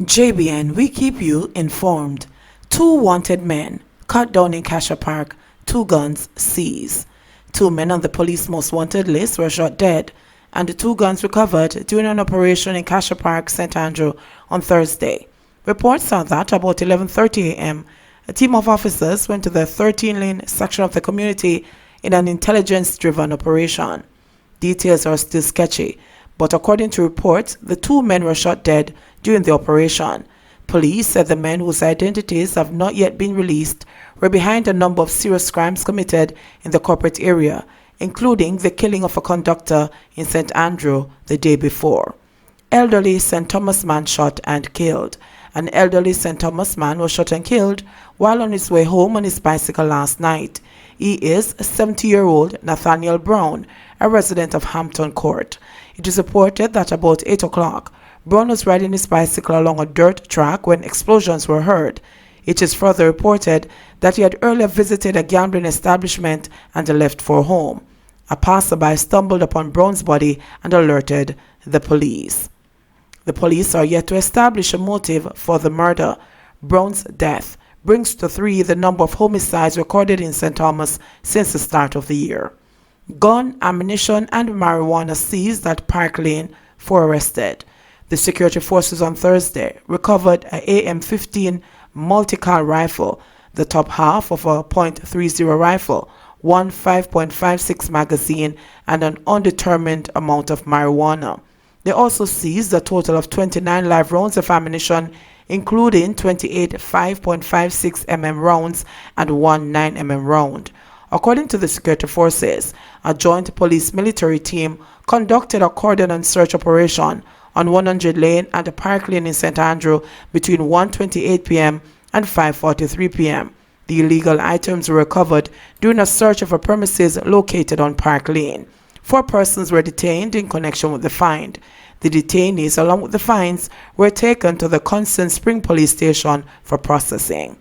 JBN, we keep you informed. 2 wanted men cut down in Cassia Park, 2 guns seized. 2 men on the police most wanted list were shot dead, and the 2 guns recovered during an operation in Cassia Park, St. Andrew on Thursday. Reports are that about 11:30 a.m., a team of officers went to the 13-lane section of the community in an intelligence-driven operation. Details are still sketchy, but according to reports, the 2 men were shot dead during the operation. Police said the men, whose identities have not yet been released, were behind a number of serious crimes committed in the corporate area, including the killing of a conductor in St. Andrew the day before. Elderly St. Thomas man shot and killed. An elderly St. Thomas man was shot and killed while on his way home on his bicycle last night. He is 70-year-old Nathaniel Brown, a resident of Hampton Court. It is reported that about 8 o'clock, Brown was riding his bicycle along a dirt track when explosions were heard. It is further reported that he had earlier visited a gambling establishment and left for home. A passerby stumbled upon Brown's body and alerted the police. The police are yet to establish a motive for the murder. Brown's death brings to 3 the number of homicides recorded in St. Thomas since the start of the year. Gun, ammunition, and marijuana seized at Park Lane, 4 arrested. The security forces on Thursday recovered an AM-15 multi-cal rifle, the top half of a .30 rifle, 1 5.56 magazine, and an undetermined amount of marijuana. They also seized a total of 29 live rounds of ammunition, including 28 5.56 mm rounds and 1 9 mm round. According to the security forces, a joint police-military team conducted a cordon search operation on 100 Lane and Park Lane in St. Andrew between 1:28 p.m. and 5:43 p.m. The illegal items were recovered during a search of a premises located on Park Lane. 4 persons were detained in connection with the find. The detainees, along with the fines, were taken to the Kingston Spring Police Station for processing.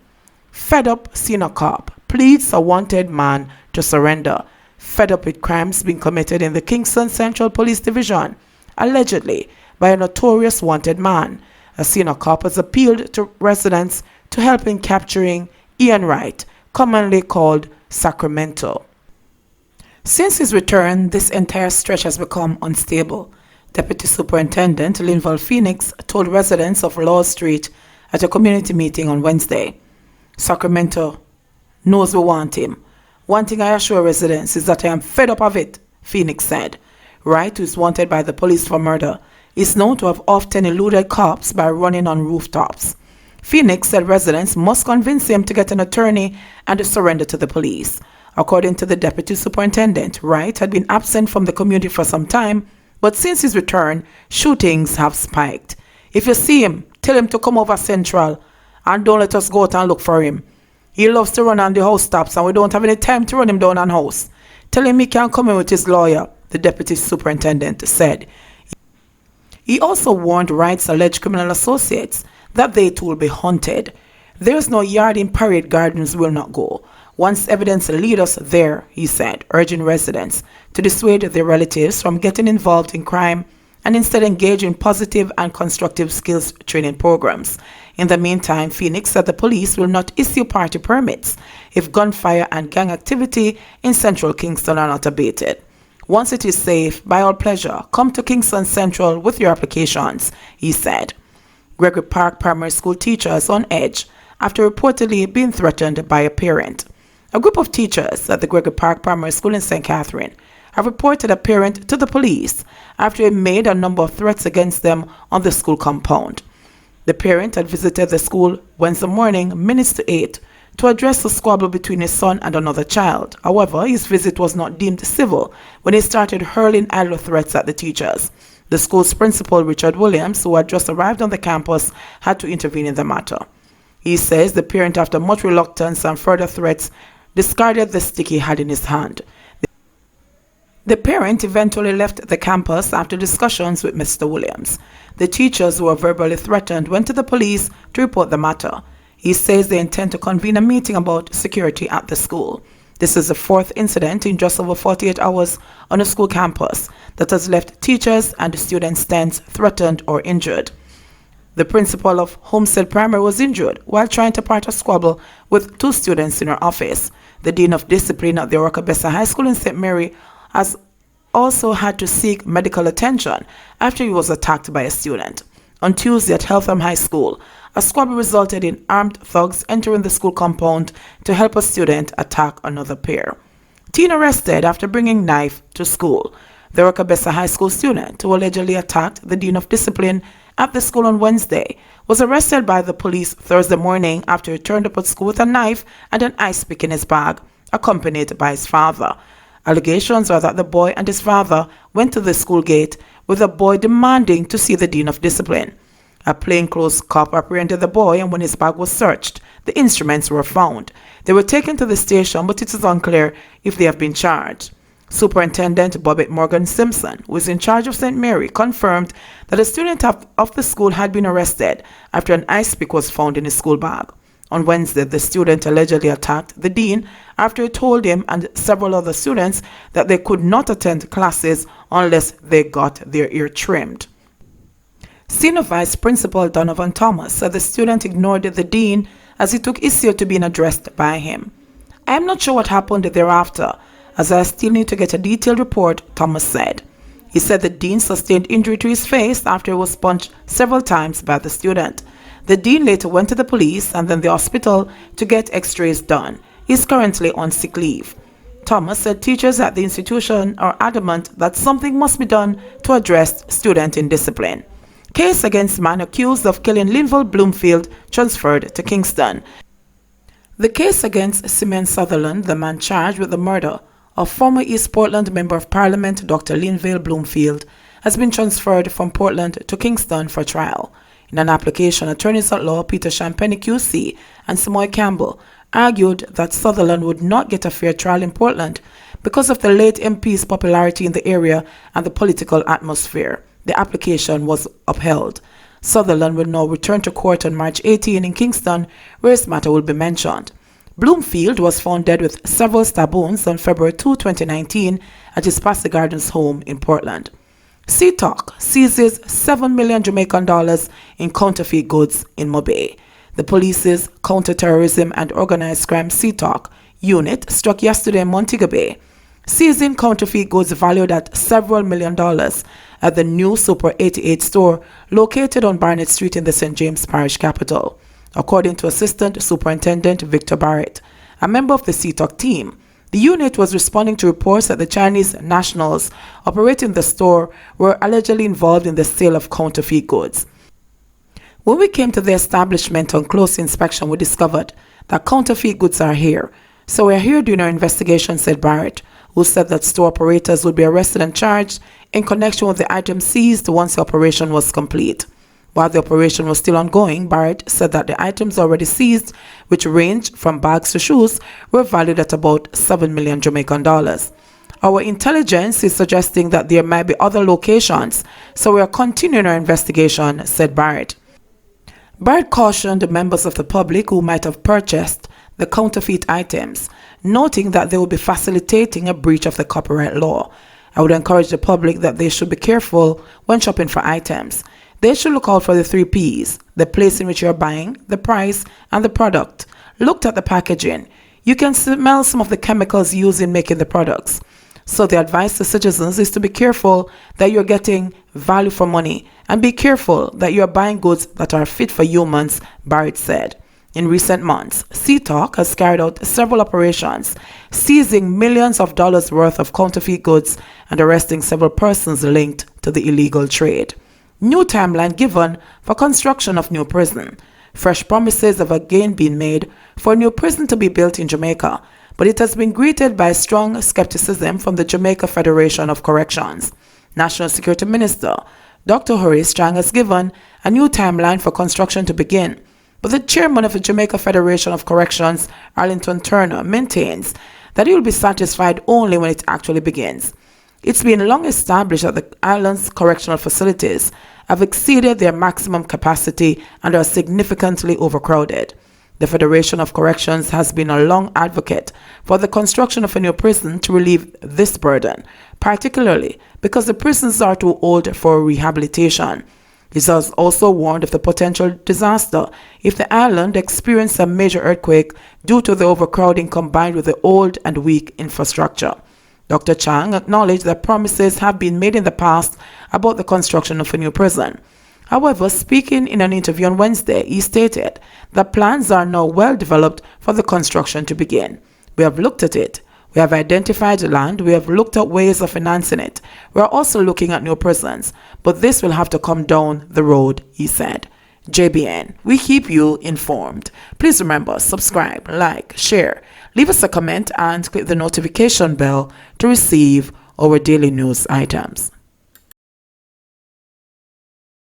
Fed up senior cop pleads a wanted man to surrender. Fed up with crimes being committed in the Kingston Central Police Division, allegedly by a notorious wanted man, a senior cop has appealed to residents to help in capturing Ian Wright, commonly called Sacramento. Since his return, this entire stretch has become unstable. Deputy Superintendent Linval Phoenix told residents of Law Street at a community meeting on Wednesday. Sacramento knows we want him. One thing I assure residents is that I am fed up of it, Phoenix said. Wright, who is wanted by the police for murder, is known to have often eluded cops by running on rooftops. Phoenix said residents must convince him to get an attorney and to surrender to the police. According to the deputy superintendent, Wright had been absent from the community for some time, but since his return, shootings have spiked. If you see him, tell him to come over Central and don't let us go out and look for him. He loves to run on the house tops and we don't have any time to run him down on house. Tell him he can come in with his lawyer, the deputy superintendent said. He also warned Wright's alleged criminal associates that they too will be hunted. There is no yard in Parade Gardens will not go. Once evidence lead us there, he said, urging residents to dissuade their relatives from getting involved in crime and instead engage in positive and constructive skills training programs. In the meantime, Phoenix said the police will not issue party permits if gunfire and gang activity in central Kingston are not abated. Once it is safe, by all pleasure, come to Kingston Central with your applications, he said. Gregory Park Primary School teachers on edge after reportedly being threatened by a parent. A group of teachers at the Gregory Park Primary School in St. Catherine have reported a parent to the police after he made a number of threats against them on the school compound. The parent had visited the school Wednesday morning, minutes to 8, to address a squabble between his son and another child. However, his visit was not deemed civil when he started hurling idle threats at the teachers. The school's principal, Richard Williams, who had just arrived on the campus, had to intervene in the matter. He says the parent, after much reluctance and further threats, discarded the stick he had in his hand. The parent eventually left the campus after discussions with Mr. Williams. The teachers who were verbally threatened went to the police to report the matter. He says they intend to convene a meeting about security at the school. This is the 4th incident in just over 48 hours on a school campus that has left teachers and students tense, threatened or injured. The principal of Homestead Primary was injured while trying to part a squabble with 2 students in her office. The Dean of Discipline at the Orca-Bessa High School in St. Mary has also had to seek medical attention after he was attacked by a student. On Tuesday at Heltham High School, a squabble resulted in armed thugs entering the school compound to help a student attack another pair. Teen arrested after bringing knife to school. The Orca-Bessa High School student who allegedly attacked the Dean of Discipline at the school on Wednesday was arrested by the police Thursday morning after he turned up at school with a knife and an ice pick in his bag, accompanied by his father. Allegations are that the boy and his father went to the school gate with the boy demanding to see the Dean of Discipline. A plainclothes cop apprehended the boy, and when his bag was searched, the instruments were found. They were taken to the station, but it is unclear if they have been charged. Superintendent Bobbitt Morgan Simpson, who is in charge of St. Mary, confirmed that a student of the school had been arrested after an ice pick was found in his school bag. On Wednesday, the student allegedly attacked the dean after he told him and several other students that they could not attend classes unless they got their ear trimmed. Senior Vice Principal Donovan Thomas said the student ignored the dean as he took issue to being addressed by him. "I am not sure what happened thereafter, as I still need to get a detailed report," Thomas said. He said the dean sustained injury to his face after he was punched several times by the student. The dean later went to the police and then the hospital to get x-rays done. He is currently on sick leave. Thomas said teachers at the institution are adamant that something must be done to address student indiscipline. Case against man accused of killing Linville Bloomfield transferred to Kingston. The case against Simeon Sutherland, the man charged with the murder of former East Portland Member of Parliament Dr. Linvale Bloomfield, has been transferred from Portland to Kingston for trial. In an application, attorneys at law Peter Champagne QC and Samoy Campbell argued that Sutherland would not get a fair trial in Portland because of the late MP's popularity in the area and the political atmosphere. The application was upheld. Sutherland will now return to court on March 18 in Kingston, where his matter will be mentioned. Bloomfield was found dead with several stab wounds on February 2, 2019 at his Passy Gardens home in Portland. CTOC seizes $7 million Jamaican dollars in counterfeit goods in Mobay. The police's counter-terrorism and organized crime CTOC unit struck yesterday in Montego Bay, seizing counterfeit goods valued at several million dollars at the new Super 88 store located on Barnett Street in the St. James Parish capital. According to Assistant Superintendent Victor Barrett, a member of the CTOC team, the unit was responding to reports that the Chinese nationals operating the store were allegedly involved in the sale of counterfeit goods. When we came to the establishment on close inspection, we discovered that counterfeit goods are here. So we are here doing our investigation, said Barrett, who said that store operators would be arrested and charged in connection with the items seized once the operation was complete. While the operation was still ongoing, Barrett said that the items already seized, which ranged from bags to shoes, were valued at about $7 million Jamaican dollars. Our intelligence is suggesting that there might be other locations, so we are continuing our investigation, said Barrett. Barrett cautioned members of the public who might have purchased the counterfeit items, noting that they would be facilitating a breach of the copyright law. I would encourage the public that they should be careful when shopping for items. They should look out for the 3 Ps, the place in which you are buying, the price, and the product. Look at the packaging. You can smell some of the chemicals used in making the products. So the advice to citizens is to be careful that you're getting value for money and be careful that you're buying goods that are fit for humans, Barrett said. In recent months, CTOC has carried out several operations, seizing millions of dollars worth of counterfeit goods and arresting several persons linked to the illegal trade. New timeline given for construction of new prison. Fresh promises have again been made for a new prison to be built in Jamaica, but it has been greeted by strong skepticism from the Jamaica Federation of Corrections. National Security Minister Dr. Horace Chang has given a new timeline for construction to begin, but the chairman of the Jamaica Federation of Corrections, Arlington Turner, maintains that he will be satisfied only when it actually begins. It's been long established that the island's correctional facilities have exceeded their maximum capacity and are significantly overcrowded. The Federation of Corrections has been a long advocate for the construction of a new prison to relieve this burden, particularly because the prisons are too old for rehabilitation. He has also warned of the potential disaster if the island experienced a major earthquake due to the overcrowding combined with the old and weak infrastructure. Dr. Chang acknowledged that promises have been made in the past about the construction of a new prison. However, speaking in an interview on Wednesday, he stated that plans are now well developed for the construction to begin. We have looked at it. We have identified the land. We have looked at ways of financing it. We are also looking at new prisons, but this will have to come down the road, he said. JBN, we keep you informed. Please remember, subscribe, like, share, leave us a comment, and click the notification bell to receive our daily news items.